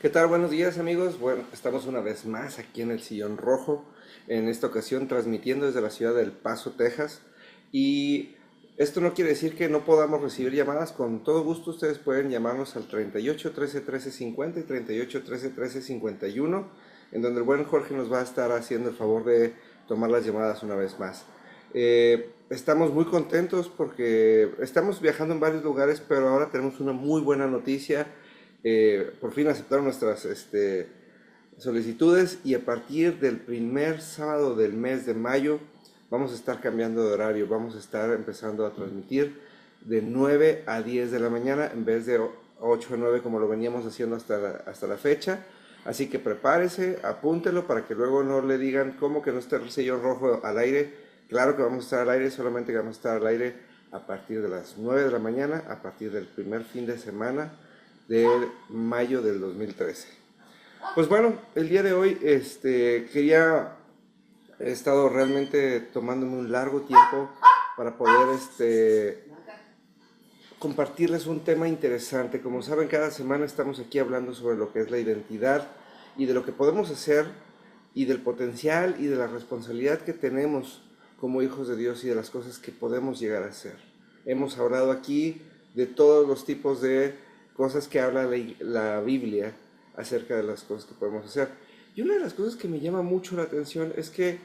¿Qué tal? Buenos días amigos. Bueno, estamos una vez más aquí en el Sillón Rojo, en esta ocasión transmitiendo desde la ciudad del Paso, Texas. Y esto no quiere decir que no podamos recibir llamadas. Con todo gusto ustedes pueden llamarnos al 38 13 13 50 y 38 13 13 51, en donde el buen Jorge nos va a estar haciendo el favor de tomar las llamadas una vez más. Estamos muy contentos porque estamos viajando en varios lugares, pero ahora tenemos una muy buena noticia. Por fin aceptaron nuestras solicitudes y a partir del primer sábado del mes de mayo vamos a estar cambiando de horario, vamos a estar empezando a transmitir de 9 a 10 de la mañana en vez de 8 a 9 como lo veníamos haciendo hasta la fecha. Así que prepárese, apúntelo para que luego no le digan cómo que no está el sello rojo al aire. Claro que vamos a estar al aire, solamente que vamos a estar al aire a partir de las 9 de la mañana, a partir del primer fin de semana de mayo del 2013. Pues bueno, el día de hoy he estado realmente tomándome un largo tiempo para poder compartirles un tema interesante. Como saben, cada semana estamos aquí hablando sobre lo que es la identidad y de lo que podemos hacer y del potencial y de la responsabilidad que tenemos como hijos de Dios y de las cosas que podemos llegar a hacer. Hemos hablado aquí de todos los tipos de cosas que habla la Biblia acerca de las cosas que podemos hacer. Y una de las cosas que me llama mucho la atención es que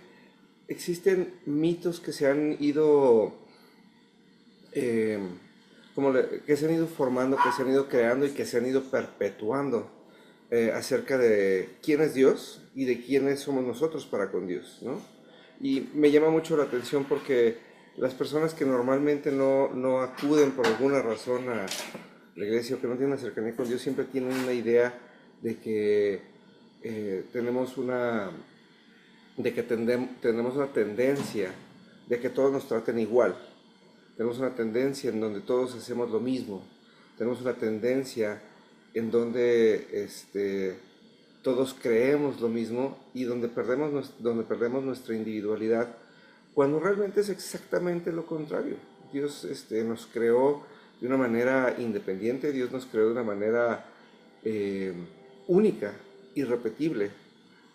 existen mitos que se han ido eh, que se han ido formando, que se han ido creando y que se han ido perpetuando acerca de quién es Dios y de quiénes somos nosotros para con Dios, ¿no? Y me llama mucho la atención porque las personas que normalmente no acuden por alguna razón a la iglesia o que no tienen una cercanía con Dios siempre tienen una idea de que tenemos una de que tenemos una tendencia de que todos nos traten igual. Tenemos una tendencia en donde todos hacemos lo mismo. Tenemos una tendencia en donde todos creemos lo mismo y donde perdemos nuestra individualidad, cuando realmente es exactamente lo contrario. Dios nos creó de una manera independiente, Dios nos creó de una manera eh, única, irrepetible,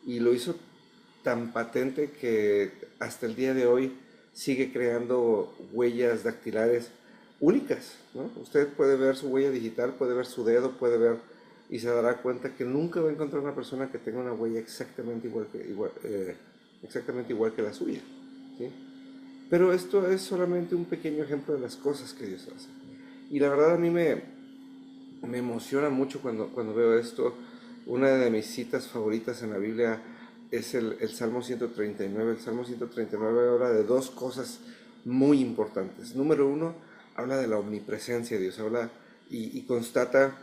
y lo hizo tan patente que hasta el día de hoy sigue creando huellas dactilares únicas, ¿no? Usted puede ver su huella digital, puede ver su dedo, puede ver y se dará cuenta que nunca va a encontrar una persona que tenga una huella exactamente igual que la suya, ¿sí? Pero esto es solamente un pequeño ejemplo de las cosas que Dios hace. Y la verdad a mí me emociona mucho cuando veo esto. Una de mis citas favoritas en la Biblia es el Salmo 139. El Salmo 139 habla de dos cosas muy importantes. Número uno, habla de la omnipresencia de Dios, habla y constata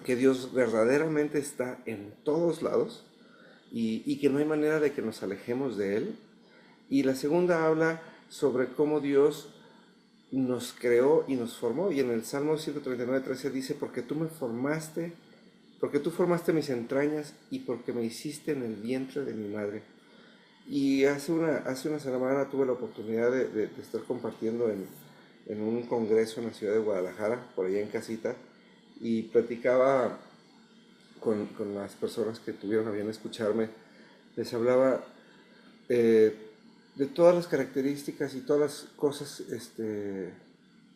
que Dios verdaderamente está en todos lados y que no hay manera de que nos alejemos de Él. Y la segunda habla sobre cómo Dios nos creó y nos formó. Y en el Salmo 139:13 dice, porque tú formaste mis entrañas y porque me hiciste en el vientre de mi madre. Y hace una semana tuve la oportunidad de estar compartiendo en un congreso en la ciudad de Guadalajara, por allá en casita, y platicaba con las personas que tuvieron a bien escucharme. Les hablaba eh, de todas las características y todas las cosas,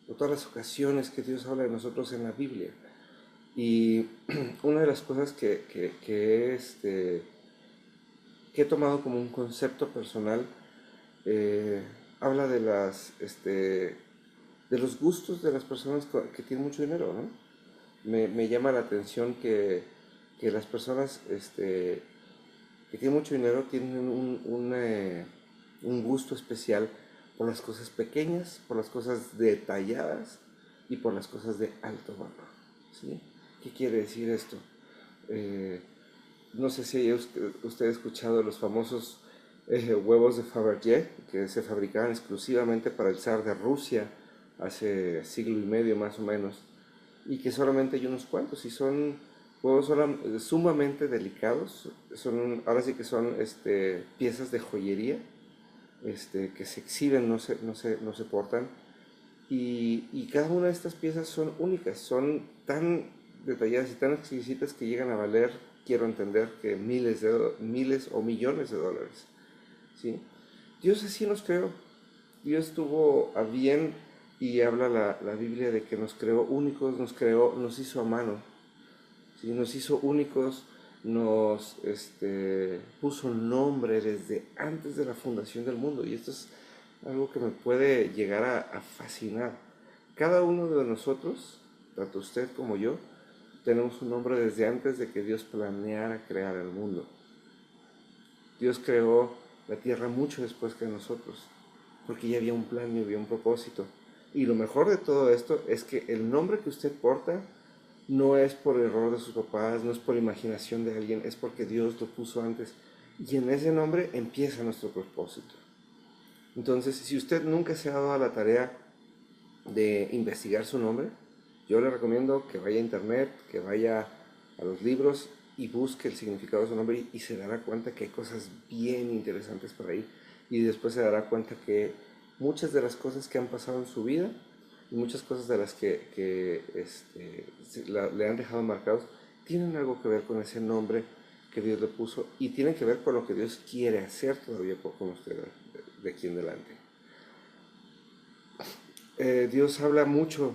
o todas las ocasiones que Dios habla de nosotros en la Biblia. Y una de las cosas que he tomado como un concepto personal, habla de los gustos de las personas que tienen mucho dinero, ¿no? Me llama la atención que las personas que tienen mucho dinero tienen un gusto especial por las cosas pequeñas, por las cosas detalladas y por las cosas de alto valor, ¿sí? ¿Qué quiere decir esto? Eh, no sé si usted ha escuchado los famosos huevos de Fabergé, que se fabricaban exclusivamente para el zar de Rusia hace siglo y medio más o menos, y que solamente hay unos cuantos, y son huevos sumamente delicados, ahora sí que son piezas de joyería, que se exhiben, no se portan, y cada una de estas piezas son únicas, son tan detalladas y tan exquisitas que llegan a valer, quiero entender, que miles o millones de dólares. ¿Sí? Dios así nos creó. Dios tuvo a bien, y habla la Biblia de que nos creó únicos, nos hizo a mano. ¿Sí? Nos hizo únicos, nos puso nombre desde antes de la fundación del mundo. Y esto es algo que me puede llegar a fascinar. Cada uno de nosotros, tanto usted como yo, tenemos un nombre desde antes de que Dios planeara crear el mundo. Dios creó la tierra mucho después que nosotros, porque ya había un plan y había un propósito. Y lo mejor de todo esto es que el nombre que usted porta no es por error de sus papás, no es por imaginación de alguien, es porque Dios lo puso antes. Y en ese nombre empieza nuestro propósito. Entonces, si usted nunca se ha dado a la tarea de investigar su nombre, yo le recomiendo que vaya a internet, que vaya a los libros y busque el significado de su nombre y se dará cuenta que hay cosas bien interesantes por ahí. Y después se dará cuenta que muchas de las cosas que han pasado en su vida y muchas cosas de las que le han dejado marcados tienen algo que ver con ese nombre que Dios le puso y tienen que ver con lo que Dios quiere hacer todavía con usted de aquí en adelante. Dios habla mucho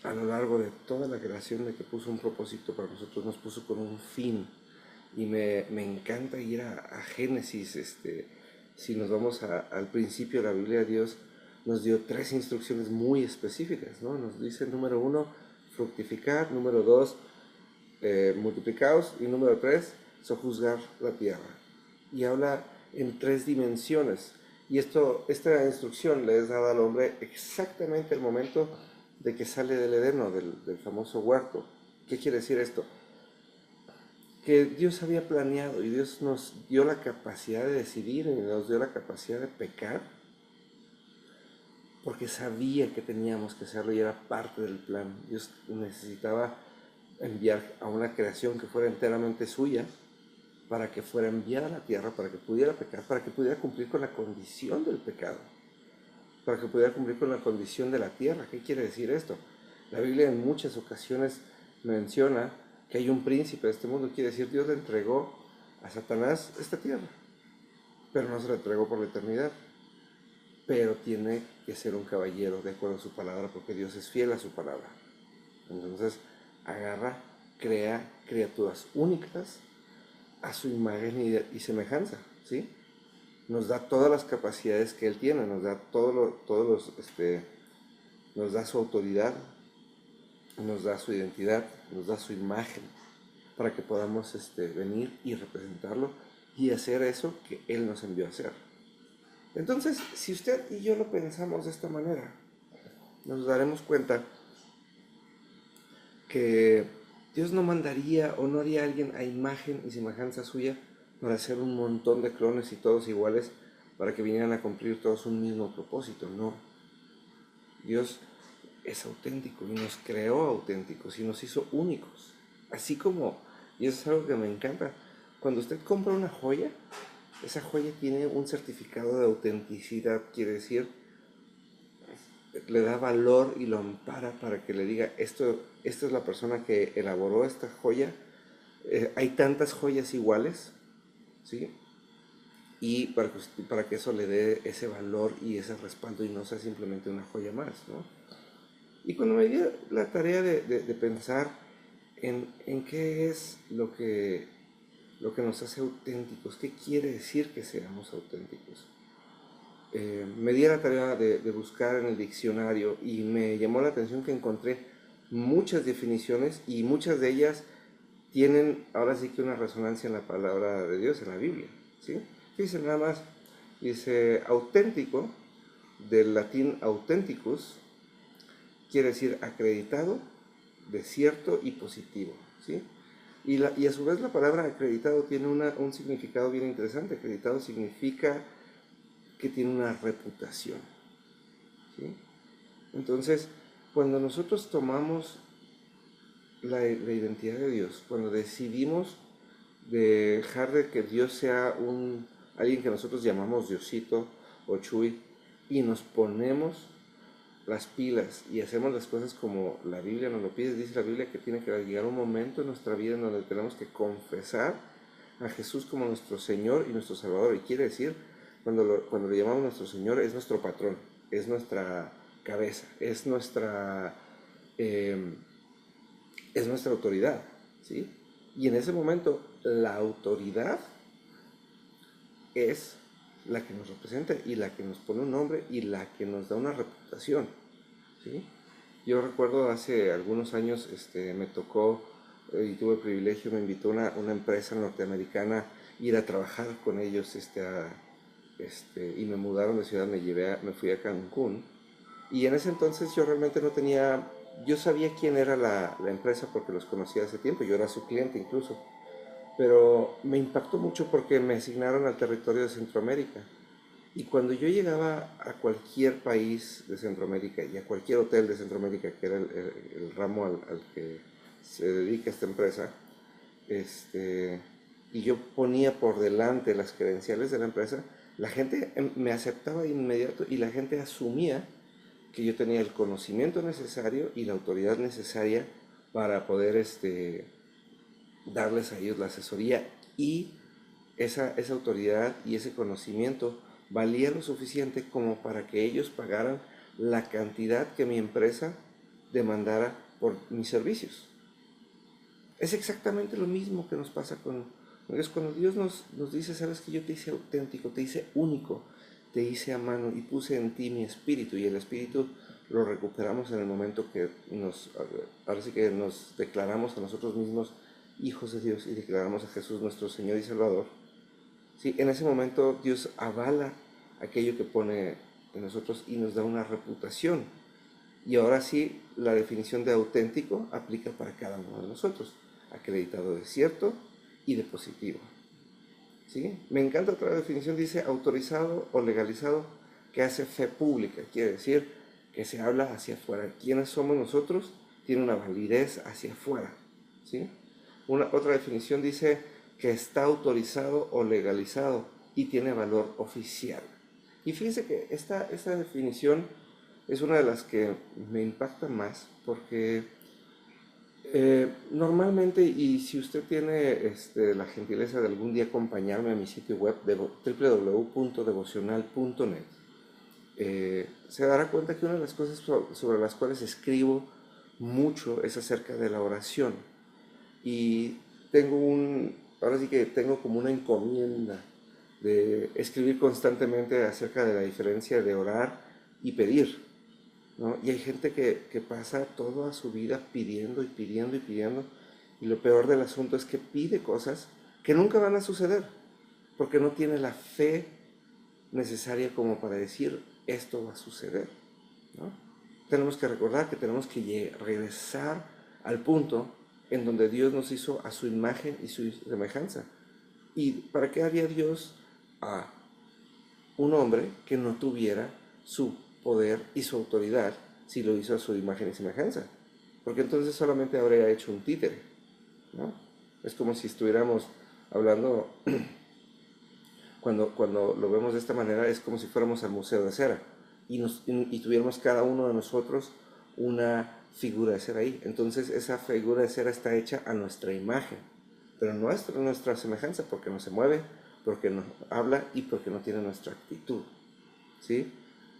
a lo largo de toda la creación de que puso un propósito para nosotros, nos puso con un fin. Y me encanta ir a Génesis. Si nos vamos al principio de la Biblia, Dios nos dio 3 instrucciones muy específicas, ¿no? Nos dice, número 1, fructificar; número 2, multiplicaos; y número 3, sojuzgar la tierra. Y habla en 3 dimensiones. Y esta instrucción le es dada al hombre exactamente el momento de que sale del Edén, del famoso huerto. ¿Qué quiere decir esto? Que Dios había planeado y Dios nos dio la capacidad de decidir y nos dio la capacidad de pecar porque sabía que teníamos que hacerlo y era parte del plan. Dios necesitaba enviar a una creación que fuera enteramente suya para que fuera enviada a la tierra, para que pudiera pecar, para que pudiera cumplir con la condición del pecado, para que pudiera cumplir con la condición de la tierra. ¿Qué quiere decir esto? La Biblia en muchas ocasiones menciona que hay un príncipe de este mundo. Quiere decir, Dios le entregó a Satanás esta tierra, pero no se la entregó por la eternidad. Pero tiene que ser un caballero de acuerdo a su palabra, porque Dios es fiel a su palabra. Entonces agarra, crea criaturas únicas a su imagen y semejanza, ¿sí? Nos da todas las capacidades que Él tiene, nos da nos da su autoridad, nos da su identidad, nos da su imagen, para que podamos venir y representarlo y hacer eso que Él nos envió a hacer. Entonces, si usted y yo lo pensamos de esta manera, nos daremos cuenta que Dios no mandaría o no haría a alguien a imagen y semejanza suya para hacer un montón de clones y todos iguales para que vinieran a cumplir todos un mismo propósito. No. Dios es auténtico y nos creó auténticos y nos hizo únicos. Así como, y eso es algo que me encanta, cuando usted compra una joya, esa joya tiene un certificado de autenticidad, quiere decir, le da valor y lo ampara para que le diga, esta es la persona que elaboró esta joya. Hay tantas joyas iguales, ¿sí? Y para que eso le dé ese valor y ese respaldo y no sea simplemente una joya más, ¿no? Y cuando me di la tarea de pensar en qué es lo que nos hace auténticos, qué quiere decir que seamos auténticos, me di la tarea de buscar en el diccionario y me llamó la atención que encontré muchas definiciones y muchas de ellas tienen ahora sí que una resonancia en la palabra de Dios, en la Biblia, ¿sí? Dice nada más, dice auténtico, del latín authenticus, quiere decir acreditado, de cierto y positivo, ¿sí? Y a su vez la palabra acreditado tiene un significado bien interesante. Acreditado significa que tiene una reputación, ¿sí? Entonces, cuando nosotros tomamos la identidad de Dios, cuando decidimos dejar de que Dios sea alguien que nosotros llamamos Diosito o Chuy, y nos ponemos las pilas y hacemos las cosas como la Biblia nos lo pide, dice la Biblia que tiene que llegar un momento en nuestra vida en donde tenemos que confesar a Jesús como nuestro Señor y nuestro Salvador. Y quiere decir, cuando le llamamos nuestro Señor, es nuestro patrón, es nuestra cabeza, eh, es nuestra autoridad, ¿sí? Y en ese momento la autoridad es la que nos representa y la que nos pone un nombre y la que nos da una reputación, ¿sí? Yo recuerdo hace algunos años me tocó y tuve el privilegio, me invitó una empresa norteamericana ir a trabajar con ellos y me mudaron de ciudad, me fui a Cancún y en ese entonces yo realmente no tenía, yo sabía quién era la empresa porque los conocía hace tiempo, yo era su cliente incluso, pero me impactó mucho porque me asignaron al territorio de Centroamérica. Y cuando yo llegaba a cualquier país de Centroamérica y a cualquier hotel de Centroamérica, que era el ramo al que se dedica esta empresa, y yo ponía por delante las credenciales de la empresa, la gente me aceptaba de inmediato y la gente asumía que yo tenía el conocimiento necesario y la autoridad necesaria para poder darles a ellos la asesoría y esa autoridad y ese conocimiento valía lo suficiente como para que ellos pagaran la cantidad que mi empresa demandara por mis servicios. Es exactamente lo mismo que nos pasa con Dios. Cuando Dios nos dice, sabes que yo te hice auténtico, te hice único, te hice a mano y puse en ti mi espíritu, y el espíritu lo recuperamos en el momento que ahora sí que nos declaramos a nosotros mismos hijos de Dios y declaramos a Jesús nuestro Señor y Salvador. Sí, en ese momento Dios avala aquello que pone en nosotros y nos da una reputación. Y ahora sí, la definición de auténtico aplica para cada uno de nosotros, acreditado de cierto y de positivo. ¿Sí? Me encanta otra definición, dice autorizado o legalizado, que hace fe pública, quiere decir que se habla hacia afuera. ¿Quiénes somos nosotros? Tiene una validez hacia afuera. ¿Sí? Otra definición dice que está autorizado o legalizado y tiene valor oficial. Y fíjense que esta definición es una de las que me impacta más porque normalmente, y si usted tiene la gentileza de algún día acompañarme a mi sitio web de www.devocional.net, se dará cuenta que una de las cosas sobre las cuales escribo mucho es acerca de la oración. Y ahora sí que tengo como una encomienda de escribir constantemente acerca de la diferencia de orar y pedir, ¿no? Y hay gente que pasa toda su vida pidiendo y pidiendo y pidiendo, y lo peor del asunto es que pide cosas que nunca van a suceder, porque no tiene la fe necesaria como para decir esto va a suceder, ¿no? Tenemos que recordar que tenemos que regresar al punto en donde Dios nos hizo a su imagen y su semejanza. ¿Y para qué haría Dios a un hombre que no tuviera su poder y su autoridad si lo hizo a su imagen y semejanza? Porque entonces solamente habría hecho un títere, ¿no? Es como si estuviéramos hablando, cuando lo vemos de esta manera, es como si fuéramos al Museo de Cera y tuviéramos cada uno de nosotros una figura de cera ahí. Entonces esa figura de cera está hecha a nuestra imagen, pero no es nuestra semejanza, porque no se mueve, porque no habla y porque no tiene nuestra actitud, ¿sí?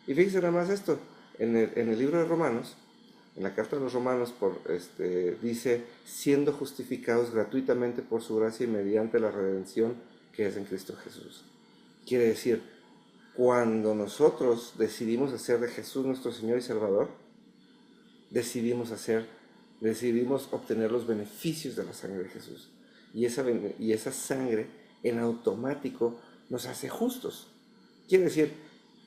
Y fíjense nada más esto, en el libro de Romanos, en la carta de los Romanos, dice, siendo justificados gratuitamente por su gracia y mediante la redención que es en Cristo Jesús. Quiere decir, cuando nosotros decidimos hacer de Jesús nuestro Señor y Salvador, decidimos obtener los beneficios de la sangre de Jesús. Y esa sangre en automático nos hace justos. Quiere decir,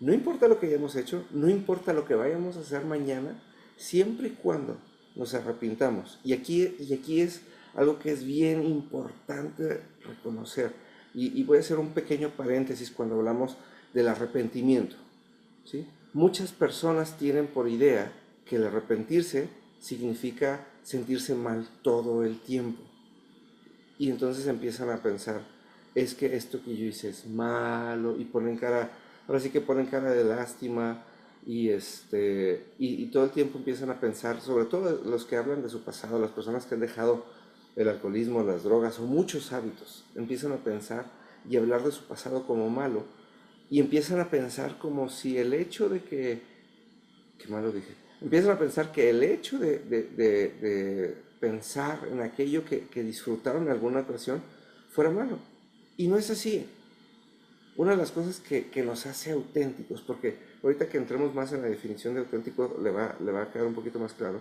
no importa lo que hayamos hecho, no importa lo que vayamos a hacer mañana, siempre y cuando nos arrepintamos. Y aquí es algo que es bien importante reconocer. Y voy a hacer un pequeño paréntesis cuando hablamos del arrepentimiento, ¿sí? Muchas personas tienen por idea que el arrepentirse significa sentirse mal todo el tiempo. Y entonces empiezan a pensar, es que esto que yo hice es malo, y ahora sí que ponen cara de lástima, y todo el tiempo empiezan a pensar, sobre todo los que hablan de su pasado, las personas que han dejado el alcoholismo, las drogas o muchos hábitos, empiezan a pensar y hablar de su pasado como malo y empiezan a pensar como si el hecho de qué malo dije, empiezan a pensar que el hecho de pensar en aquello que disfrutaron en alguna ocasión fuera malo. Y no es así. Una de las cosas que nos hace auténticos, porque ahorita que entremos más en la definición de auténtico le va a quedar un poquito más claro,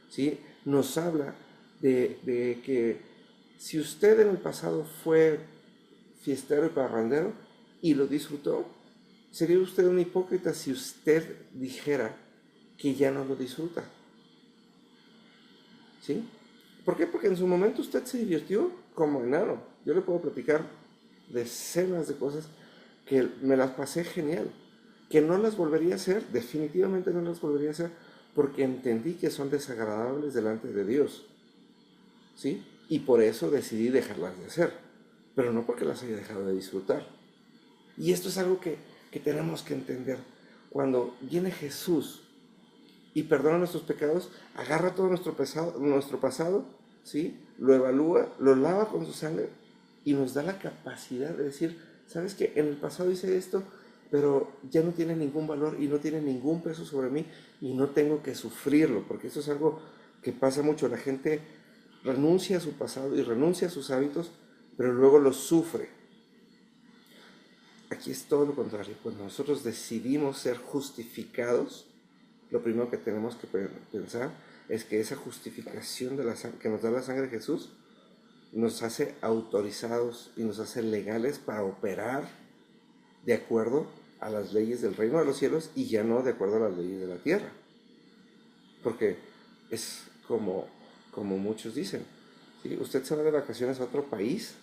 ¿sí? Nos habla de que si usted en el pasado fue fiestero y parrandero y lo disfrutó, sería usted un hipócrita si usted dijera que ya no lo disfruta, ¿sí? ¿Por qué? Porque en su momento usted se divirtió como enano. Yo le puedo platicar decenas de cosas que me las pasé genial, que no las volvería a hacer, definitivamente no las volvería a hacer, porque entendí que son desagradables delante de Dios, ¿sí? Y por eso decidí dejarlas de hacer, pero no porque las haya dejado de disfrutar. Y esto es algo que tenemos que entender. Cuando viene Jesús y perdona nuestros pecados, agarra todo nuestro pasado, ¿sí? Lo evalúa, lo lava con su sangre y nos da la capacidad de decir, ¿sabes qué? En el pasado hice esto, pero ya no tiene ningún valor y no tiene ningún peso sobre mí y no tengo que sufrirlo, porque eso es algo que pasa mucho. La gente renuncia a su pasado y renuncia a sus hábitos, pero luego los sufre. Aquí es todo lo contrario. Cuando nosotros decidimos ser justificados, lo primero que tenemos que pensar es que esa justificación que nos da la sangre de Jesús nos hace autorizados y nos hace legales para operar de acuerdo a las leyes del reino de los cielos y ya no de acuerdo a las leyes de la tierra. Porque es como muchos dicen, ¿sí? Usted se va de vacaciones a otro país,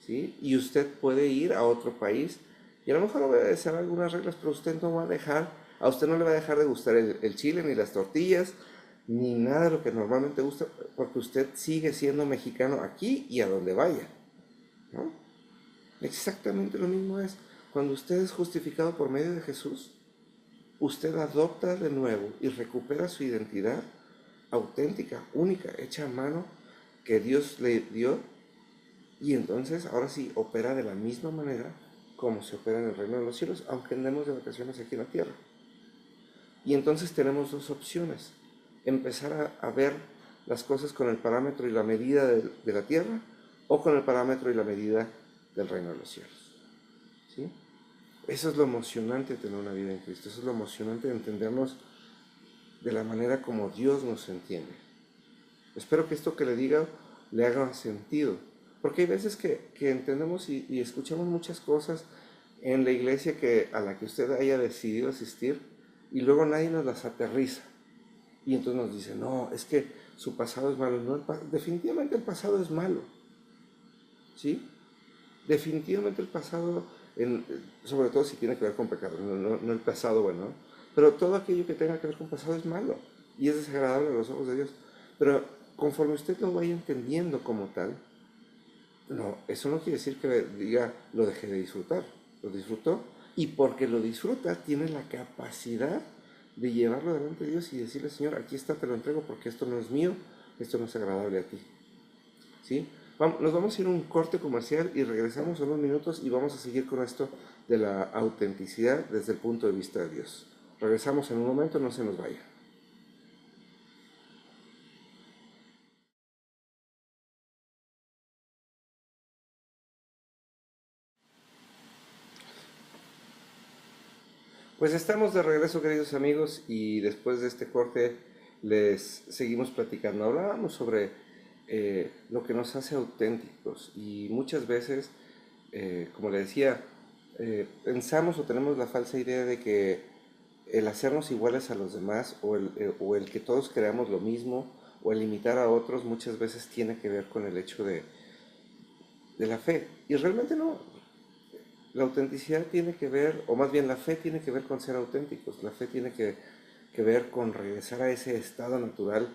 ¿sí? Y usted puede ir a otro país y a lo mejor obedecer algunas reglas, pero usted no va a dejar, a usted no le va a dejar de gustar el chile, ni las tortillas, ni nada de lo que normalmente gusta, porque usted sigue siendo mexicano aquí y a donde vaya, ¿no? Exactamente lo mismo es. Cuando usted es justificado por medio de Jesús, usted adopta de nuevo y recupera su identidad auténtica, única, hecha a mano que Dios le dio, y entonces ahora sí opera de la misma manera como se opera en el reino de los cielos, aunque andemos de vacaciones aquí en la tierra. Y entonces tenemos dos opciones: empezar a ver las cosas con el parámetro y la medida de la tierra, o con el parámetro y la medida del reino de los cielos, ¿sí? Eso es lo emocionante de tener una vida en Cristo. Eso es lo emocionante de entendernos de la manera como Dios nos entiende. Espero que esto que le diga le haga sentido, porque hay veces que entendemos y escuchamos muchas cosas en la iglesia a la que usted haya decidido asistir, y luego nadie nos las aterriza. Y entonces nos dice, no, es que su pasado es malo. No, definitivamente el pasado es malo, ¿sí? Definitivamente el pasado, sobre todo si tiene que ver con pecado, no el pasado bueno, ¿no? Pero todo aquello que tenga que ver con pasado es malo y es desagradable a los ojos de Dios. Pero conforme usted lo vaya entendiendo como tal, no, eso no quiere decir que diga lo dejé de disfrutar. Lo disfrutó, y porque lo disfruta tiene la capacidad de llevarlo delante de Dios y decirle, Señor, aquí está, te lo entrego porque esto no es mío, esto no es agradable a ti, ¿sí? Nos vamos a ir a un corte comercial y regresamos en unos minutos y vamos a seguir con esto de la autenticidad desde el punto de vista de Dios. Regresamos en un momento, no se nos vaya. Pues estamos de regreso, queridos amigos, y después de este corte les seguimos platicando. Hablábamos sobre lo que nos hace auténticos, y muchas veces, como le decía, pensamos o tenemos la falsa idea de que el hacernos iguales a los demás o el que todos creamos lo mismo o el imitar a otros muchas veces tiene que ver con el hecho de la fe. Y realmente no. La autenticidad tiene que ver, o más bien la fe tiene que ver con ser auténticos. La fe tiene que ver con regresar a ese estado natural,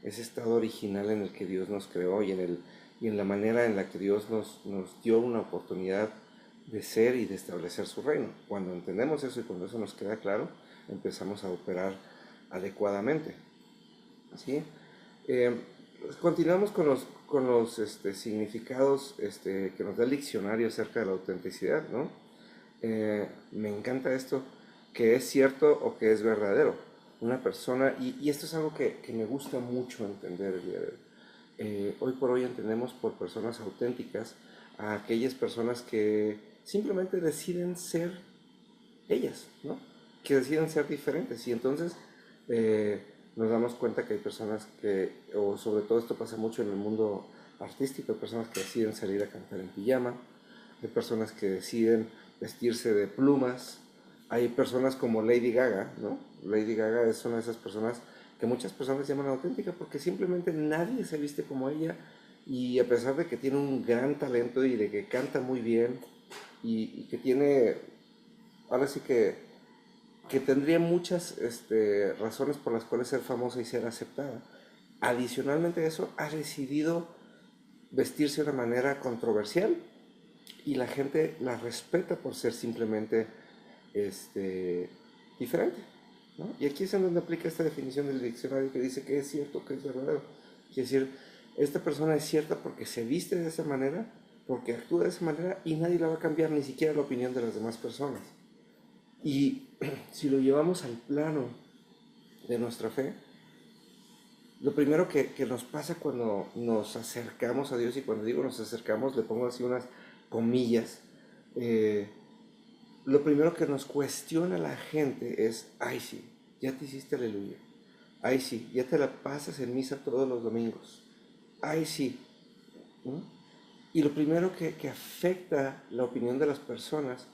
ese estado original en el que Dios nos creó y en la manera en la que Dios nos dio una oportunidad de ser y de establecer su reino. Cuando entendemos eso y cuando eso nos queda claro, empezamos a operar adecuadamente. ¿Sí? Eh, Continuamos con los significados que nos da el diccionario acerca de la autenticidad, ¿no? Me encanta esto, que es cierto o que es verdadero. Una persona, y esto es algo que me gusta mucho entender el día de hoy. Hoy por hoy entendemos por personas auténticas a aquellas personas que simplemente deciden ser ellas, ¿no? Que deciden ser diferentes. Y entonces eh, nos damos cuenta que hay personas que, o sobre todo esto pasa mucho en el mundo artístico, hay personas que deciden salir a cantar en pijama, hay personas que deciden vestirse de plumas, hay personas como Lady Gaga, ¿no? Lady Gaga es una de esas personas que muchas personas llaman auténtica porque simplemente nadie se viste como ella, y a pesar de que tiene un gran talento y de que canta muy bien y que tiene, ahora sí que tendría muchas razones por las cuales ser famosa y ser aceptada. Adicionalmente a eso, ha decidido vestirse de una manera controversial y la gente la respeta por ser simplemente diferente, ¿no? Y aquí es en donde aplica esta definición del diccionario que dice que es cierto, que es verdadero. Es decir, esta persona es cierta porque se viste de esa manera, porque actúa de esa manera y nadie la va a cambiar, ni siquiera la opinión de las demás personas. Y si lo llevamos al plano de nuestra fe, lo primero que nos pasa cuando nos acercamos a Dios, y cuando digo nos acercamos, le pongo así unas comillas, eh, lo primero que nos cuestiona la gente es, ay sí, ya te hiciste aleluya, ay sí, ya te la pasas en misa todos los domingos, ay sí, ¿no? Y lo primero que afecta la opinión de las personas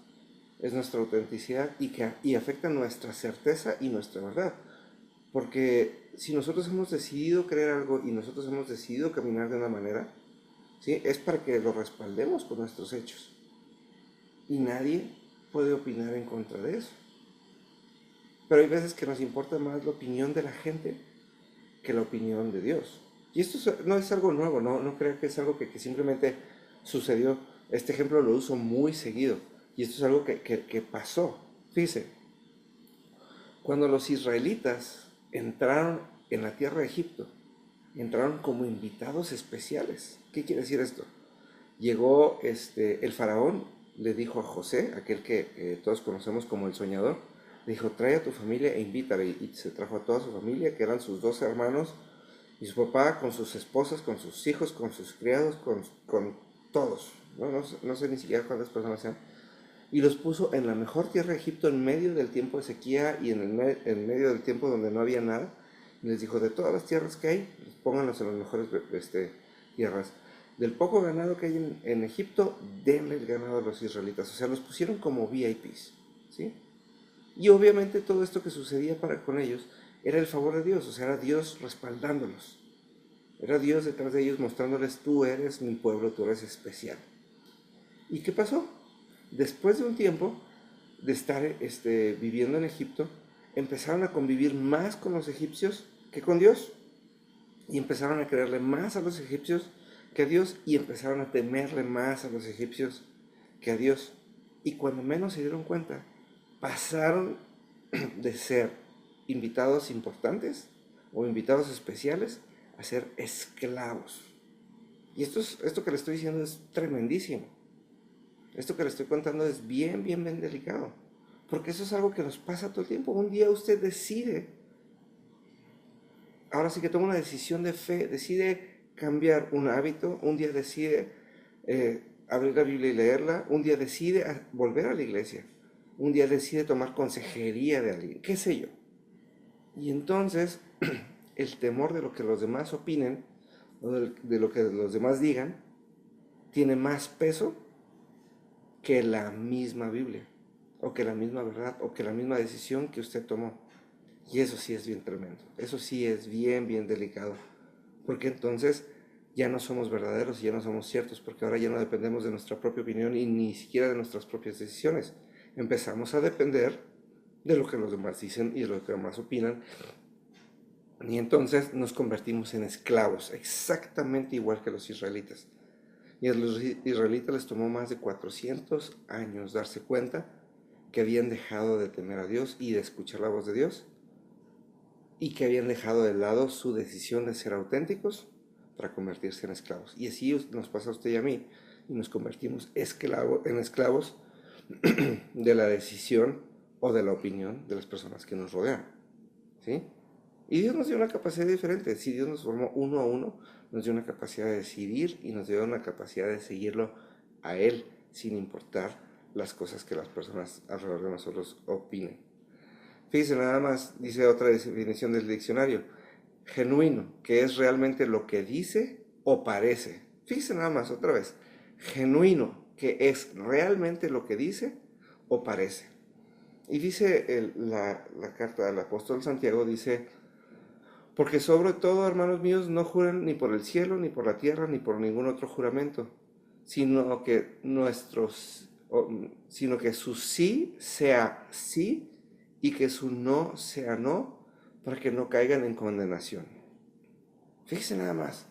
es nuestra autenticidad y afecta nuestra certeza y nuestra verdad. Porque si nosotros hemos decidido creer algo y nosotros hemos decidido caminar de una manera, ¿sí? Es para que lo respaldemos con nuestros hechos. Y nadie puede opinar en contra de eso. Pero hay veces que nos importa más la opinión de la gente que la opinión de Dios. Y esto no es algo nuevo, no creo que es algo que simplemente sucedió. Este ejemplo lo uso muy seguido. Y esto es algo que pasó. Fíjese, cuando los israelitas entraron en la tierra de Egipto, entraron como invitados especiales. ¿Qué quiere decir esto? Llegó el faraón, le dijo a José, aquel que todos conocemos como el soñador, le dijo, trae a tu familia e invítale. Y se trajo a toda su familia, que eran sus 12 hermanos, y su papá con sus esposas, con sus hijos, con sus criados, con todos. No sé ni siquiera cuántas personas sean. Y los puso en la mejor tierra de Egipto, en medio del tiempo de sequía y en medio del tiempo donde no había nada. Y les dijo, de todas las tierras que hay, pónganlos en las mejores tierras. Del poco ganado que hay en Egipto, denle el ganado a los israelitas. O sea, los pusieron como VIPs, ¿sí? Y obviamente todo esto que sucedía con ellos era el favor de Dios, o sea, era Dios respaldándolos. Era Dios detrás de ellos mostrándoles, tú eres mi pueblo, tú eres especial. ¿Y qué pasó? Después de un tiempo de estar viviendo en Egipto, empezaron a convivir más con los egipcios que con Dios. Y empezaron a creerle más a los egipcios que a Dios, y empezaron a temerle más a los egipcios que a Dios. Y cuando menos se dieron cuenta, pasaron de ser invitados importantes o invitados especiales a ser esclavos. Y esto que le estoy diciendo es tremendísimo. Esto que le estoy contando es bien, bien, bien delicado. Porque eso es algo que nos pasa todo el tiempo. Un día usted decide, ahora sí que toma una decisión de fe, decide cambiar un hábito, un día decide abrir la Biblia y leerla, un día decide volver a la iglesia, un día decide tomar consejería de alguien, qué sé yo. Y entonces el temor de lo que los demás opinen, o de lo que los demás digan, tiene más peso que la misma Biblia, o que la misma verdad, o que la misma decisión que usted tomó. Y eso sí es bien tremendo, eso sí es bien, bien delicado, porque entonces ya no somos verdaderos y ya no somos ciertos, porque ahora ya no dependemos de nuestra propia opinión y ni siquiera de nuestras propias decisiones. Empezamos a depender de lo que los demás dicen y de lo que los demás opinan, y entonces nos convertimos en esclavos, exactamente igual que los israelitas. Y a los israelitas les tomó más de 400 años darse cuenta que habían dejado de temer a Dios y de escuchar la voz de Dios, y que habían dejado de lado su decisión de ser auténticos para convertirse en esclavos. Y así nos pasa a usted y a mí, y nos convertimos en esclavos de la decisión o de la opinión de las personas que nos rodean, ¿sí? Y Dios nos dio una capacidad diferente. Si Dios nos formó uno a uno, nos dio una capacidad de decidir y nos dio una capacidad de seguirlo a Él, sin importar las cosas que las personas alrededor de nosotros opinen. Fíjese nada más, dice otra definición del diccionario, genuino, que es realmente lo que dice o parece. Fíjese nada más, otra vez, genuino, que es realmente lo que dice o parece. Y dice la carta del apóstol Santiago, dice, porque sobre todo, hermanos míos, no juren ni por el cielo, ni por la tierra, ni por ningún otro juramento, sino que sino que su sí sea sí y que su no sea no, para que no caigan en condenación. Fíjense nada más.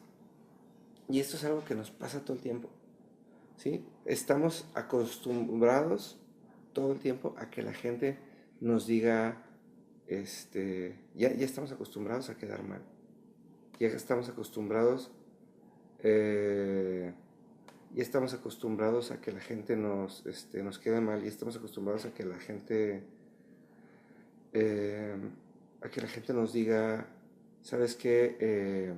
Y esto es algo que nos pasa todo el tiempo, ¿sí? Estamos acostumbrados todo el tiempo a que la gente nos diga, ya estamos acostumbrados a quedar mal. Ya estamos acostumbrados, ya estamos acostumbrados a que la gente nos quede mal, y estamos acostumbrados a que la gente, eh, nos diga, ¿sabes qué?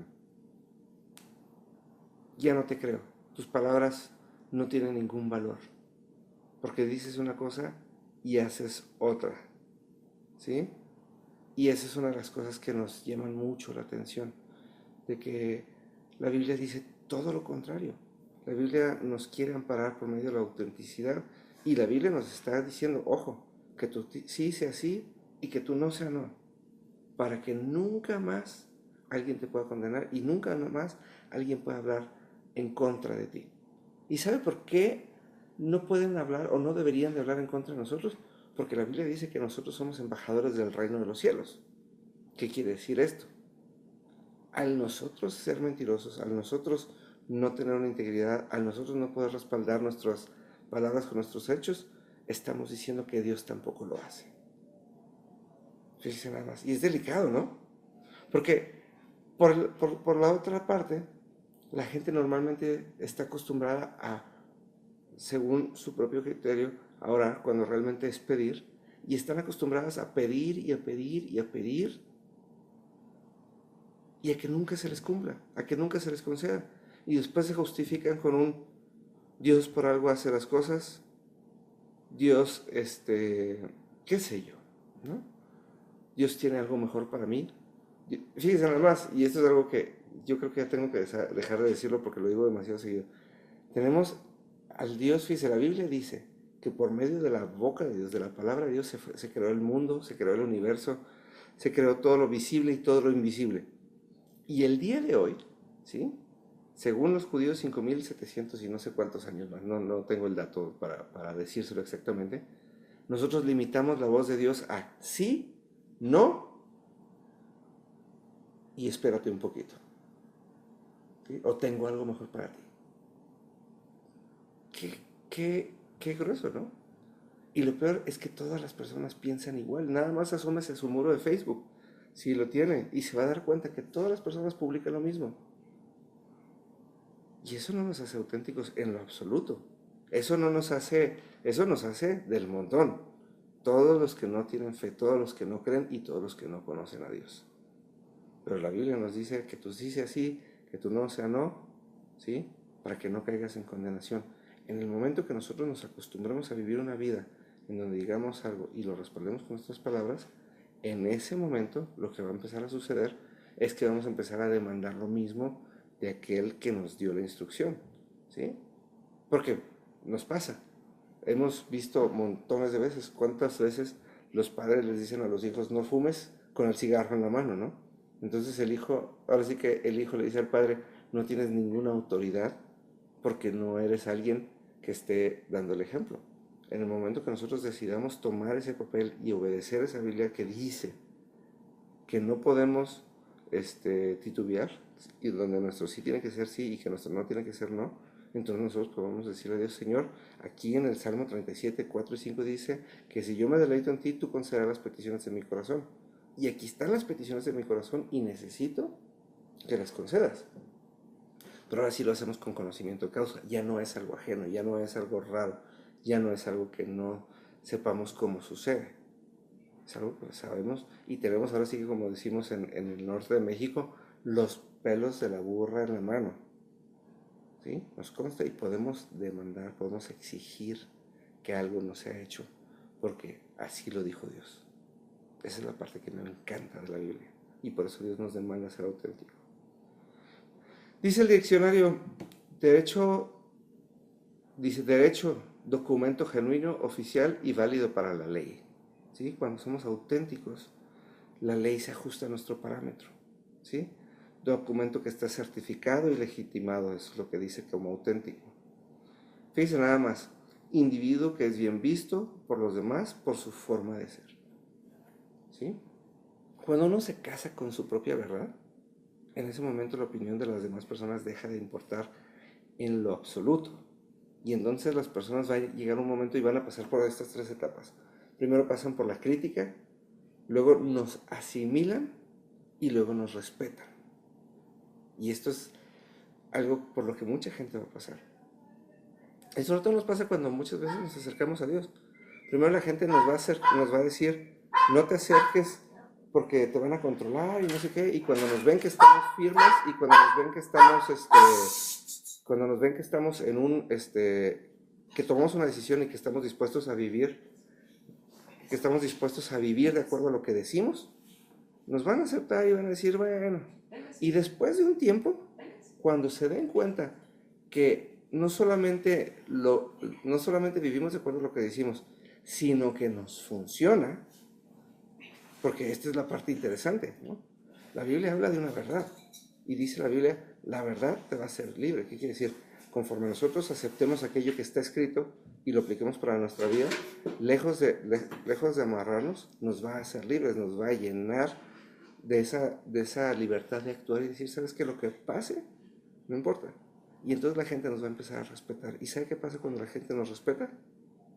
Ya no te creo, tus palabras no tienen ningún valor, porque dices una cosa y haces otra, ¿sí? Y esa es una de las cosas que nos llaman mucho la atención, de que la Biblia dice todo lo contrario. La Biblia nos quiere amparar por medio de la autenticidad, y la Biblia nos está diciendo, ojo, que tu sí sea sí y que tu no sea no, para que nunca más alguien te pueda condenar y nunca más alguien pueda hablar en contra de ti. ¿Y sabe por qué no pueden hablar o no deberían de hablar en contra de nosotros? Porque la Biblia dice que nosotros somos embajadores del reino de los cielos. ¿Qué quiere decir esto? Al nosotros ser mentirosos, al nosotros no tener una integridad, al nosotros no poder respaldar nuestras palabras con nuestros hechos, estamos diciendo que Dios tampoco lo hace. Fíjense nada más. Y es delicado, ¿no? Porque por la otra parte, la gente normalmente está acostumbrada a, según su propio criterio, a orar cuando realmente es pedir, y están acostumbradas a pedir y a pedir y a pedir, y a que nunca se les cumpla, a que nunca se les conceda. Y después se justifican con un Dios por algo hace las cosas, Dios, qué sé yo, ¿no? Dios tiene algo mejor para mí. Fíjense nada más, y esto es algo que yo creo que ya tengo que dejar de decirlo porque lo digo demasiado seguido. Tenemos al Dios, fíjense, la Biblia dice que por medio de la boca de Dios, de la palabra de Dios, se creó el mundo, se creó el universo, se creó todo lo visible y todo lo invisible. Y el día de hoy, ¿sí? Según los judíos, 5700 y no sé cuántos años más, no tengo el dato para decírselo exactamente, nosotros limitamos la voz de Dios a sí, no y espérate un poquito, ¿sí? O tengo algo mejor para ti. Qué grueso, ¿no? Y lo peor es que todas las personas piensan igual. Nada más asómese a su muro de Facebook, si lo tiene, y se va a dar cuenta que todas las personas publican lo mismo. Y eso no nos hace auténticos en lo absoluto. Eso nos hace del montón. Todos los que no tienen fe, todos los que no creen y todos los que no conocen a Dios. Pero la Biblia nos dice que tú sí sea sí, que tú no sea no, ¿sí? Para que no caigas en condenación. En el momento que nosotros nos acostumbramos a vivir una vida en donde digamos algo y lo respaldemos con nuestras palabras, en ese momento lo que va a empezar a suceder es que vamos a empezar a demandar lo mismo de aquel que nos dio la instrucción, ¿sí? Porque nos pasa. Hemos visto montones de veces, cuántas veces los padres les dicen a los hijos, no fumes con el cigarro en la mano, ¿no? Entonces el hijo, ahora sí que el hijo le dice al padre, no tienes ninguna autoridad porque no eres alguien que esté dando el ejemplo. En el momento que nosotros decidamos tomar ese papel y obedecer esa Biblia que dice que no podemos titubear, y donde nuestro sí tiene que ser sí y que nuestro no tiene que ser no, Entonces nosotros podemos decirle a Dios, Señor, aquí en el Salmo 37, 4 y 5 dice que si yo me deleito en ti, tú concederás las peticiones de mi corazón. Y aquí están las peticiones de mi corazón y necesito que las concedas. Pero ahora sí lo hacemos con conocimiento de causa. Ya no es algo ajeno, ya no es algo raro, ya no es algo que no sepamos cómo sucede. Es algo que sabemos y tenemos ahora sí que, como decimos en el norte de México, los pelos de la burra en la mano. ¿Sí? Nos consta y podemos demandar, podemos exigir que algo no sea hecho, porque así lo dijo Dios. Esa es la parte que me encanta de la Biblia y por eso Dios nos demanda ser auténtico. Dice el diccionario, derecho, dice derecho, documento genuino, oficial y válido para la ley. ¿Sí? Cuando somos auténticos, la ley se ajusta a nuestro parámetro. ¿Sí? Documento que está certificado y legitimado, eso es lo que dice como auténtico. Fíjense nada más, individuo que es bien visto por los demás por su forma de ser. ¿Sí? Cuando uno se casa con su propia verdad, en ese momento la opinión de las demás personas deja de importar en lo absoluto. Y entonces las personas van a llegar un momento y van a pasar por estas tres etapas. Primero pasan por la crítica, luego nos asimilan y luego nos respetan. Y esto es algo por lo que mucha gente va a pasar. Y sobre todo nos pasa cuando muchas veces nos acercamos a Dios. Primero la gente nos va a decir, no te acerques porque te van a controlar y no sé qué. Y cuando nos ven que estamos firmes y cuando nos ven que estamos en un, que tomamos una decisión y que estamos dispuestos a vivir, de acuerdo a lo que decimos, nos van a aceptar y van a decir, bueno. Y después de un tiempo, cuando se den cuenta que no solamente vivimos de acuerdo a lo que decimos, sino que nos funciona, porque esta es la parte interesante, ¿no? La Biblia habla de una verdad, y dice la Biblia, la verdad te va a hacer libre. ¿Qué quiere decir? Conforme nosotros aceptemos aquello que está escrito y lo apliquemos para nuestra vida, lejos de amarrarnos, nos va a hacer libres, nos va a llenar de esa libertad de actuar y decir, ¿sabes qué? Lo que pase, no importa. Y entonces la gente nos va a empezar a respetar. ¿Y sabe qué pasa cuando la gente nos respeta?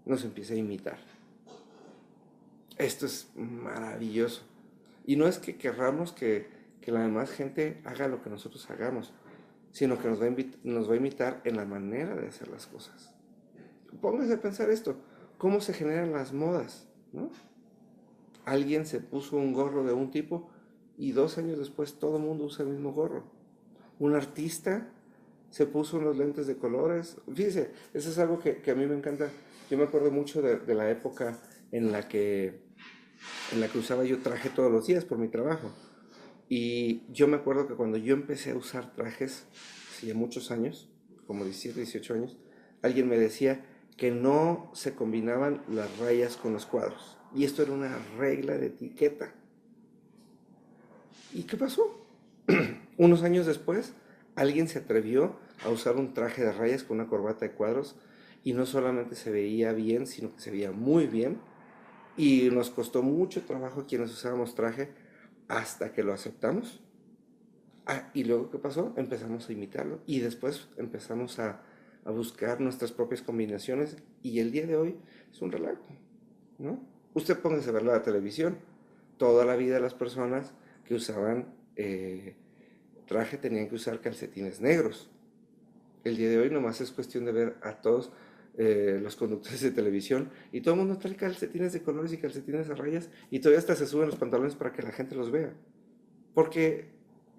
Nos empieza a imitar. Esto es maravilloso. Y no es que querramos que la demás gente haga lo que nosotros hagamos, sino que nos va a imitar en la manera de hacer las cosas. Pónganse a pensar esto. ¿Cómo se generan las modas? ¿No? Alguien se puso un gorro de un tipo y 2 años después todo el mundo usa el mismo gorro. Un artista se puso unos lentes de colores. Fíjese, eso es algo que a mí me encanta. Yo me acuerdo mucho de la época en la que usaba yo traje todos los días por mi trabajo. Y yo me acuerdo que cuando yo empecé a usar trajes, hace muchos años, como 17, 18 años, alguien me decía que no se combinaban las rayas con los cuadros. Y esto era una regla de etiqueta. ¿Y qué pasó? Unos años después, alguien se atrevió a usar un traje de rayas con una corbata de cuadros y no solamente se veía bien, sino que se veía muy bien. Y nos costó mucho trabajo a quienes usábamos traje hasta que lo aceptamos. Y luego, ¿qué pasó? Empezamos a imitarlo y después empezamos a buscar nuestras propias combinaciones y el día de hoy es un relajo, ¿no? Usted póngase a ver la televisión. Toda la vida las personas que usaban traje tenían que usar calcetines negros. El día de hoy nomás es cuestión de ver a todos los conductores de televisión y todo el mundo trae calcetines de colores y calcetines de rayas y todavía hasta se suben los pantalones para que la gente los vea. Porque,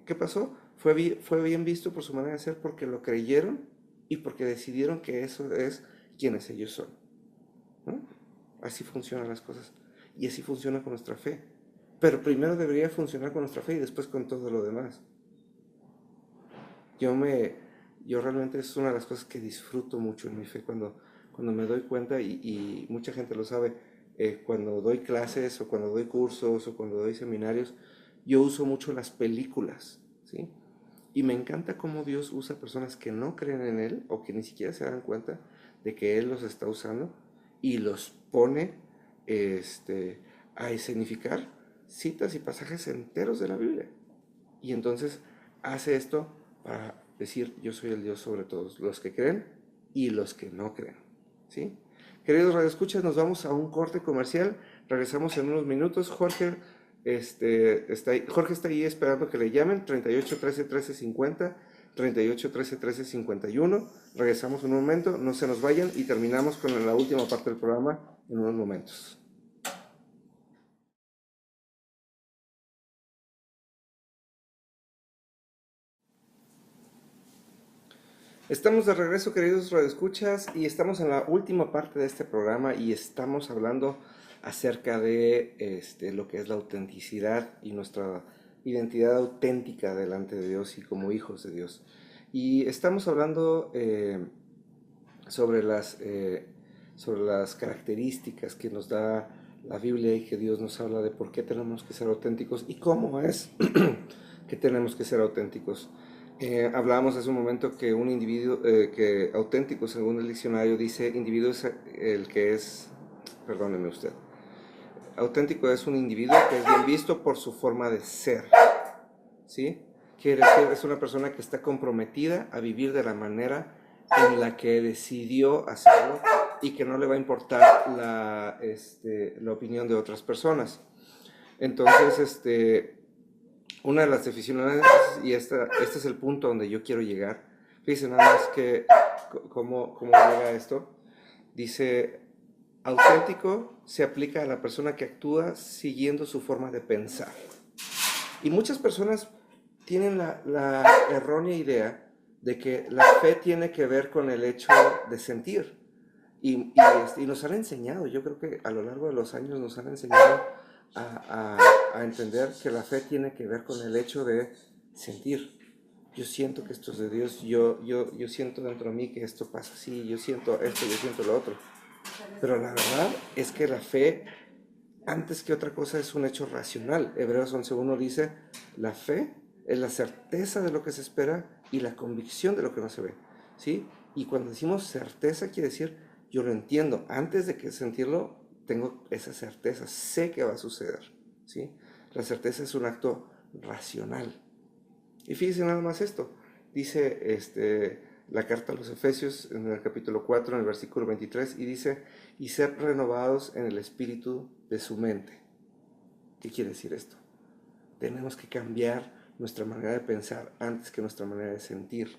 ¿qué pasó? Fue bien visto por su manera de ser porque lo creyeron y porque decidieron que eso es quienes ellos son, ¿no? Así funcionan las cosas y así funciona con nuestra fe. Pero primero debería funcionar con nuestra fe y después con todo lo demás. Yo realmente es una de las cosas que disfruto mucho en mi fe cuando me doy cuenta y mucha gente lo sabe, cuando doy clases o cuando doy cursos o cuando doy seminarios, yo uso mucho las películas, ¿sí? Y me encanta cómo Dios usa personas que no creen en Él o que ni siquiera se dan cuenta de que Él los está usando y los pone a escenificar citas y pasajes enteros de la Biblia. Y entonces hace esto decir, yo soy el Dios sobre todos, los que creen y los que no creen, ¿sí? Queridos radioescuchas, nos vamos a un corte comercial, regresamos en unos minutos. Jorge, Jorge está ahí esperando que le llamen, 38 13 13 50, 38 13 13 51. Regresamos en un momento, no se nos vayan y terminamos con la última parte del programa en unos momentos. Estamos de regreso, queridos radioescuchas, y estamos en la última parte de este programa y estamos hablando acerca de lo que es la autenticidad y nuestra identidad auténtica delante de Dios y como hijos de Dios. Y estamos hablando sobre las características que nos da la Biblia y que Dios nos habla de por qué tenemos que ser auténticos y cómo es que tenemos que ser auténticos. Hablábamos hace un momento que un individuo, que auténtico según el diccionario dice, individuo es el que es, perdóneme usted, auténtico es un individuo que es bien visto por su forma de ser, ¿sí? Quiere decir, es una persona que está comprometida a vivir de la manera en la que decidió hacerlo y que no le va a importar la opinión de otras personas. Entonces, una de las definiciones, y este es el punto donde yo quiero llegar, fíjense nada más que cómo llega esto. Dice, auténtico se aplica a la persona que actúa siguiendo su forma de pensar. Y muchas personas tienen la errónea idea de que la fe tiene que ver con el hecho de sentir. Y nos han enseñado, yo creo que a lo largo de los años nos han enseñado a entender que la fe tiene que ver con el hecho de sentir. Yo siento que esto es de Dios, yo siento dentro de mí que esto pasa así, yo siento esto, yo siento lo otro. Pero la verdad es que la fe, antes que otra cosa, es un hecho racional. Hebreos 11:1 dice, la fe es la certeza de lo que se espera y la convicción de lo que no se ve, ¿sí? Y cuando decimos certeza quiere decir, yo lo entiendo, antes de que sentirlo, tengo esa certeza, sé que va a suceder, ¿sí? La certeza es un acto racional. Y fíjense nada más esto, dice la carta a los Efesios en el capítulo 4, en el versículo 23, y dice, y ser renovados en el espíritu de su mente. ¿Qué quiere decir esto? Tenemos que cambiar nuestra manera de pensar antes que nuestra manera de sentir,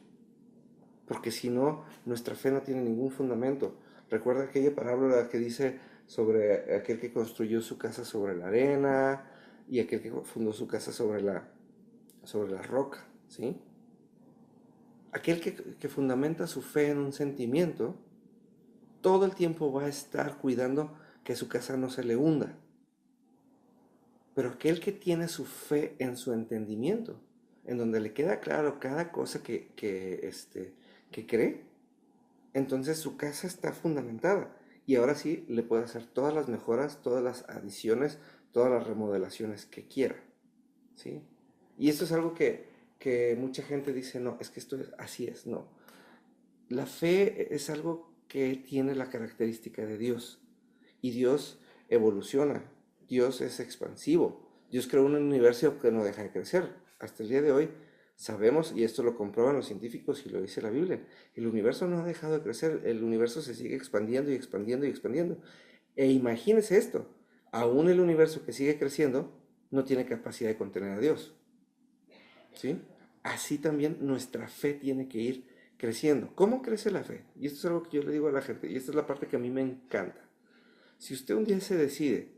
porque si no, nuestra fe no tiene ningún fundamento. Recuerda aquella parábola que dice sobre aquel que construyó su casa sobre la arena y aquel que fundó su casa sobre la roca, ¿sí? Aquel que fundamenta su fe en un sentimiento, todo el tiempo va a estar cuidando que su casa no se le hunda. Pero aquel que tiene su fe en su entendimiento, en donde le queda claro cada cosa que cree, entonces su casa está fundamentada. Y ahora sí le puede hacer todas las mejoras, todas las adiciones, todas las remodelaciones que quiera, ¿sí? Y esto es algo que mucha gente dice, no, es que esto es, así es, no. La fe es algo que tiene la característica de Dios. Y Dios evoluciona, Dios es expansivo, Dios creó un universo que no deja de crecer. Hasta el día de hoy sabemos, y esto lo comprueban los científicos y lo dice la Biblia, el universo no ha dejado de crecer, el universo se sigue expandiendo y expandiendo y expandiendo. E imagínense esto, aún el universo que sigue creciendo no tiene capacidad de contener a Dios, ¿sí? Así también nuestra fe tiene que ir creciendo. ¿Cómo crece la fe? Y esto es algo que yo le digo a la gente, y esta es la parte que a mí me encanta. Si usted un día se decide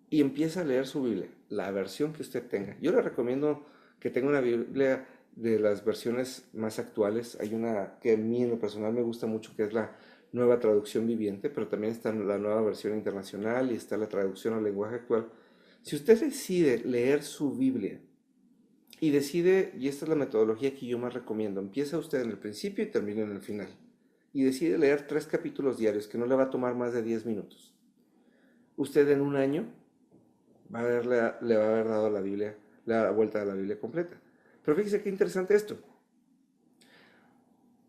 y empieza a leer su Biblia, la versión que usted tenga, yo le recomiendo que tenga una Biblia de las versiones más actuales. Hay una que a mí en lo personal me gusta mucho, que es la Nueva Traducción Viviente, pero también está la Nueva Versión Internacional y está la traducción al lenguaje actual. Si usted decide leer su Biblia y decide, y esta es la metodología que yo más recomiendo, empieza usted en el principio y termina en el final, y decide leer 3 capítulos diarios, que no le va a tomar más de 10 minutos. Usted en un año le va a haber dado la Biblia, la vuelta a la Biblia completa. Pero fíjese qué interesante esto.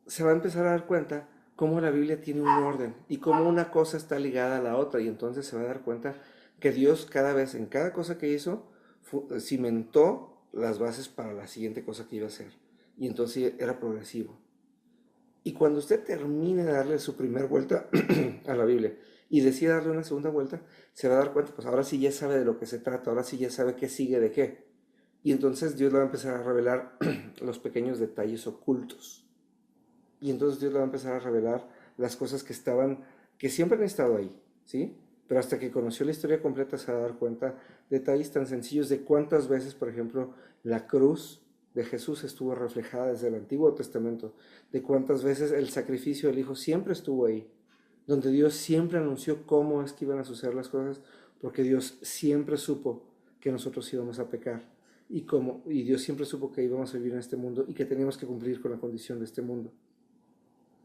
Se va a empezar a dar cuenta cómo la Biblia tiene un orden y cómo una cosa está ligada a la otra, y entonces se va a dar cuenta que Dios cada vez, en cada cosa que hizo, cimentó las bases para la siguiente cosa que iba a hacer. y entonces era progresivo. Y cuando usted termine de darle su primera vuelta a la Biblia y decide darle una segunda vuelta, se va a dar cuenta, pues ahora sí ya sabe de lo que se trata, ahora sí ya sabe qué sigue de qué. Y entonces Dios le va a empezar a revelar los pequeños detalles ocultos. Y entonces Dios le va a empezar a revelar las cosas que siempre han estado ahí, ¿sí? Pero hasta que conoció la historia completa se va a dar cuenta detalles tan sencillos de cuántas veces, por ejemplo, la cruz de Jesús estuvo reflejada desde el Antiguo Testamento, de cuántas veces el sacrificio del Hijo siempre estuvo ahí, donde Dios siempre anunció cómo es que iban a suceder las cosas, porque Dios siempre supo que nosotros íbamos a pecar y Dios siempre supo que íbamos a vivir en este mundo y que teníamos que cumplir con la condición de este mundo.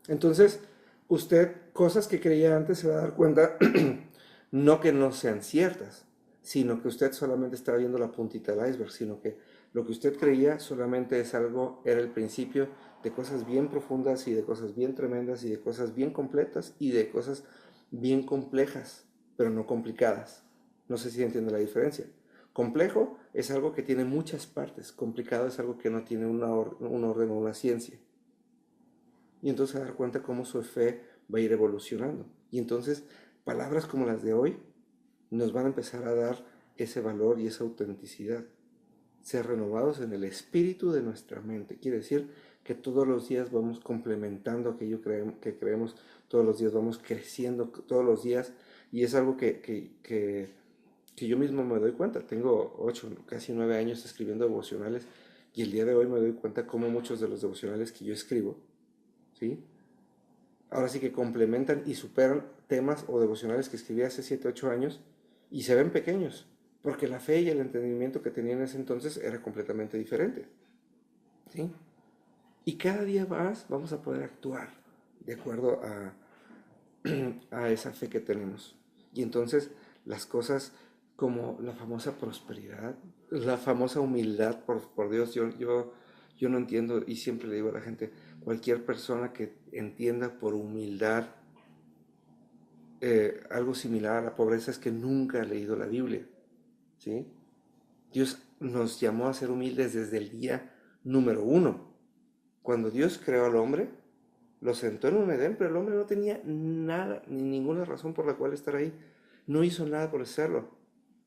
Entonces, usted, cosas que creía antes, se va a dar cuenta, no que no sean ciertas, sino que usted solamente está viendo la puntita del iceberg, sino que lo que usted creía solamente era el principio de cosas bien profundas y de cosas bien tremendas y de cosas bien completas y de cosas bien complejas, pero no complicadas. No sé si entiende la diferencia. Complejo es algo que tiene muchas partes, complicado es algo que no tiene un orden o una ciencia. Y entonces dar cuenta cómo su fe va a ir evolucionando. Y entonces palabras como las de hoy nos van a empezar a dar ese valor y esa autenticidad. Ser renovados en el espíritu de nuestra mente. Quiere decir que todos los días vamos complementando aquello que creemos, todos los días vamos creciendo, todos los días. Y es algo que yo mismo me doy cuenta. Tengo 8, casi 9 años escribiendo devocionales y el día de hoy me doy cuenta cómo muchos de los devocionales que yo escribo, ¿sí? Ahora sí que complementan y superan temas o devocionales que escribí hace 7, 8 años y se ven pequeños, porque la fe y el entendimiento que tenía en ese entonces era completamente diferente, ¿sí? Y cada día más vamos a poder actuar de acuerdo a esa fe que tenemos. Y entonces las cosas como la famosa prosperidad, la famosa humildad, por Dios, yo no entiendo y siempre le digo a la gente, cualquier persona que entienda por humildad algo similar a la pobreza es que nunca ha leído la Biblia, ¿sí? Dios nos llamó a ser humildes desde el día número 1. Cuando Dios creó al hombre, lo sentó en un Edén, pero el hombre no tenía nada, ni ninguna razón por la cual estar ahí. No hizo nada por hacerlo.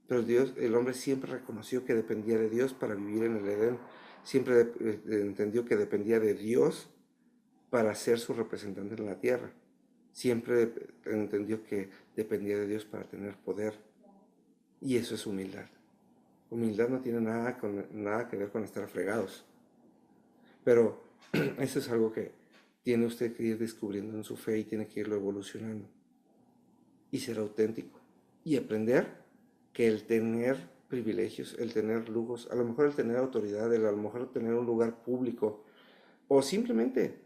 Pero el hombre siempre reconoció que dependía de Dios para vivir en el Edén. Siempre entendió que dependía de Dios para ser su representante en la tierra. Siempre entendió que dependía de Dios para tener poder. Y eso es humildad. Humildad no tiene nada que ver con estar fregados. Pero eso es algo que tiene usted que ir descubriendo en su fe y tiene que irlo evolucionando. Y ser auténtico. Y aprender que el tener privilegios, el tener lujos, a lo mejor el tener autoridad, a lo mejor tener un lugar público, o simplemente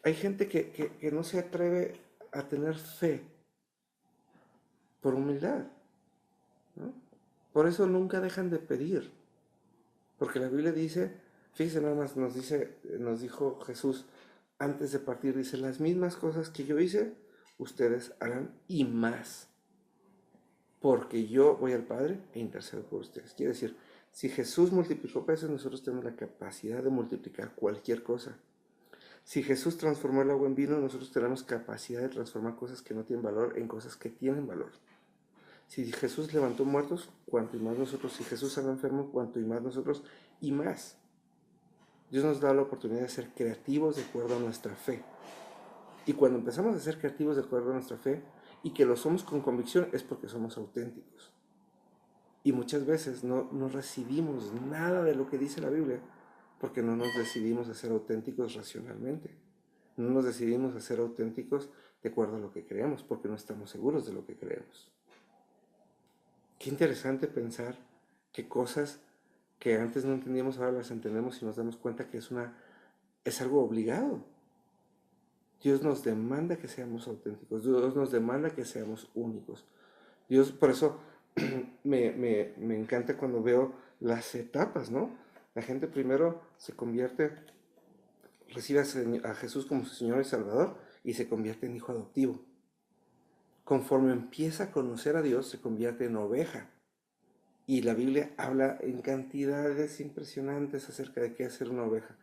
hay gente que no se atreve a tener fe por humildad, ¿no? Por eso nunca dejan de pedir. Porque la Biblia dice, fíjese nada más, nos dijo Jesús antes de partir, dice, las mismas cosas que yo hice, ustedes harán y más. Porque yo voy al Padre e intercedo por ustedes. Quiere decir, si Jesús multiplicó peces, nosotros tenemos la capacidad de multiplicar cualquier cosa. Si Jesús transformó el agua en vino, nosotros tenemos capacidad de transformar cosas que no tienen valor en cosas que tienen valor. Si Jesús levantó muertos, cuanto y más nosotros. Si Jesús sanó enfermos, cuanto y más nosotros y más. Dios nos da la oportunidad de ser creativos de acuerdo a nuestra fe. Y cuando empezamos a ser creativos de acuerdo a nuestra fe y que lo somos con convicción es porque somos auténticos. Y muchas veces no recibimos nada de lo que dice la Biblia porque no nos decidimos a ser auténticos racionalmente. No nos decidimos a ser auténticos de acuerdo a lo que creemos porque no estamos seguros de lo que creemos. Qué interesante pensar que cosas que antes no entendíamos ahora las entendemos y nos damos cuenta que es algo obligado. Dios nos demanda que seamos auténticos, Dios nos demanda que seamos únicos. Dios, por eso me encanta cuando veo las etapas, ¿no? La gente primero se convierte, recibe a Jesús como su Señor y Salvador y se convierte en hijo adoptivo. Conforme empieza a conocer a Dios, se convierte en oveja. Y la Biblia habla en cantidades impresionantes acerca de qué es ser una oveja.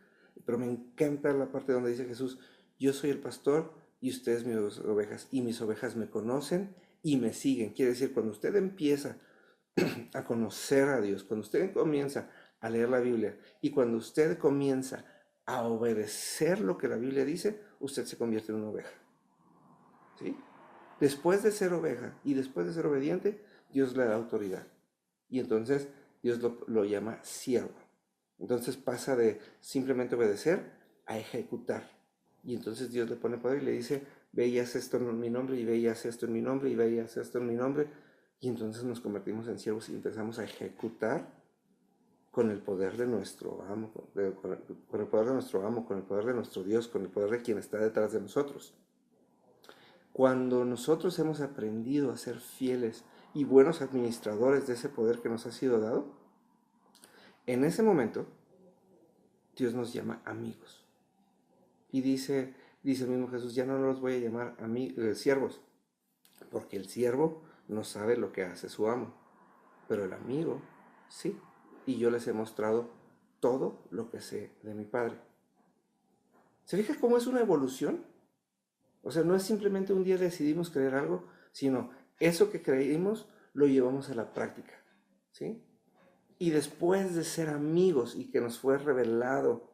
Pero me encanta la parte donde dice Jesús, yo soy el pastor y ustedes mis ovejas, y mis ovejas me conocen y me siguen. Quiere decir, cuando usted empieza a conocer a Dios, cuando usted comienza a leer la Biblia y cuando usted comienza a obedecer lo que la Biblia dice, usted se convierte en una oveja. ¿Sí? Después de ser oveja y después de ser obediente, Dios le da autoridad. Y entonces Dios lo llama siervo. Entonces pasa de simplemente obedecer a ejecutar. Y entonces Dios le pone poder y le dice, ve y haz esto en mi nombre, y ve y haz esto en mi nombre, y ve y haz esto en mi nombre. Y entonces nos convertimos en siervos y empezamos a ejecutar con el poder de nuestro amo, con el poder de nuestro amo, con el poder de nuestro Dios, con el poder de quien está detrás de nosotros. Cuando nosotros hemos aprendido a ser fieles y buenos administradores de ese poder que nos ha sido dado, en ese momento Dios nos llama amigos. Y dice el mismo Jesús, ya no los voy a llamar siervos, porque el siervo no sabe lo que hace su amo, pero el amigo sí. Y yo les he mostrado todo lo que sé de mi Padre. ¿Se fija cómo es una evolución? O sea, no es simplemente un día decidimos creer algo, sino eso que creímos lo llevamos a la práctica, ¿sí? Y después de ser amigos y que nos fue revelado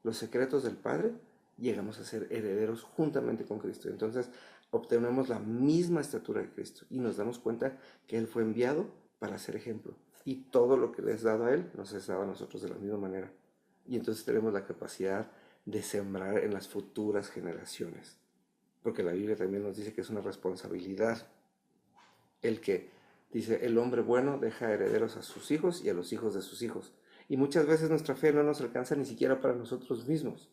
los secretos del Padre, llegamos a ser herederos juntamente con Cristo. Entonces obtenemos la misma estatura de Cristo y nos damos cuenta que Él fue enviado para ser ejemplo. Y todo lo que le es dado a Él nos es dado a nosotros de la misma manera. Y entonces tenemos la capacidad de sembrar en las futuras generaciones. Porque la Biblia también nos dice que es una responsabilidad. El que dice, el hombre bueno deja herederos a sus hijos y a los hijos de sus hijos. Y muchas veces nuestra fe no nos alcanza ni siquiera para nosotros mismos.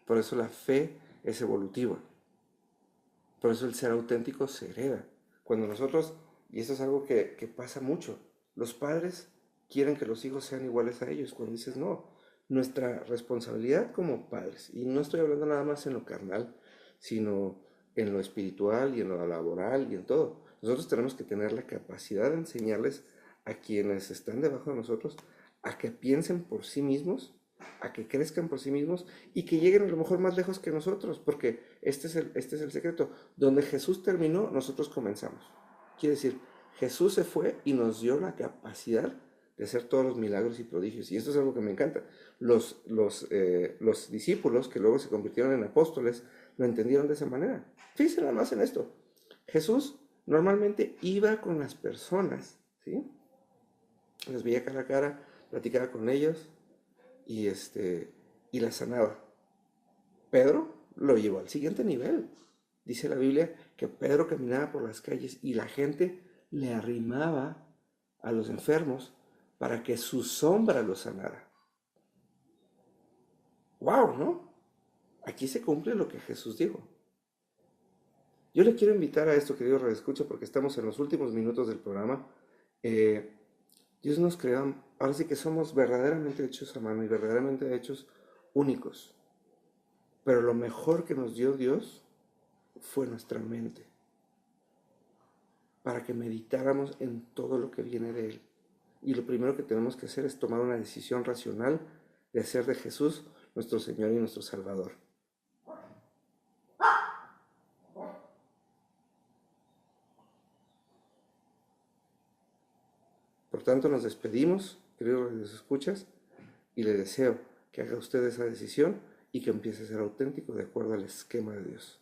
Por eso la fe es evolutiva. Por eso el ser auténtico se hereda. Cuando nosotros, y esto es algo que pasa mucho, los padres quieren que los hijos sean iguales a ellos. Cuando dices, no, nuestra responsabilidad como padres, y no estoy hablando nada más en lo carnal, sino en lo espiritual y en lo laboral y en todo. Nosotros tenemos que tener la capacidad de enseñarles a quienes están debajo de nosotros a que piensen por sí mismos, a que crezcan por sí mismos y que lleguen a lo mejor más lejos que nosotros, porque este es el secreto. Donde Jesús terminó, nosotros comenzamos. Quiere decir, Jesús se fue y nos dio la capacidad de hacer todos los milagros y prodigios. Y esto es algo que me encanta. Los discípulos que luego se convirtieron en apóstoles lo entendieron de esa manera. Fíjense nada más en esto. Jesús normalmente iba con las personas, ¿sí? Los veía cara a cara, platicaba con ellos y las sanaba. Pedro lo llevó al siguiente nivel. Dice la Biblia que Pedro caminaba por las calles y la gente le arrimaba a los enfermos para que su sombra los sanara. ¡Wow!, ¿no? Aquí se cumple lo que Jesús dijo. Yo le quiero invitar a esto, querido redescucha, porque estamos en los últimos minutos del programa. Dios nos creó, ahora sí que somos verdaderamente hechos a mano y verdaderamente hechos únicos. Pero lo mejor que nos dio Dios fue nuestra mente, para que meditáramos en todo lo que viene de Él. Y lo primero que tenemos que hacer es tomar una decisión racional de hacer de Jesús nuestro Señor y nuestro Salvador. Por tanto, nos despedimos, queridos escuchas, y le deseo que haga usted esa decisión y que empiece a ser auténtico de acuerdo al esquema de Dios.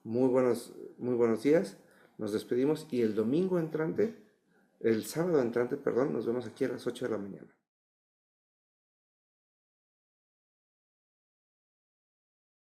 Muy buenos días, nos despedimos y el sábado entrante, nos vemos aquí a las 8 de la mañana.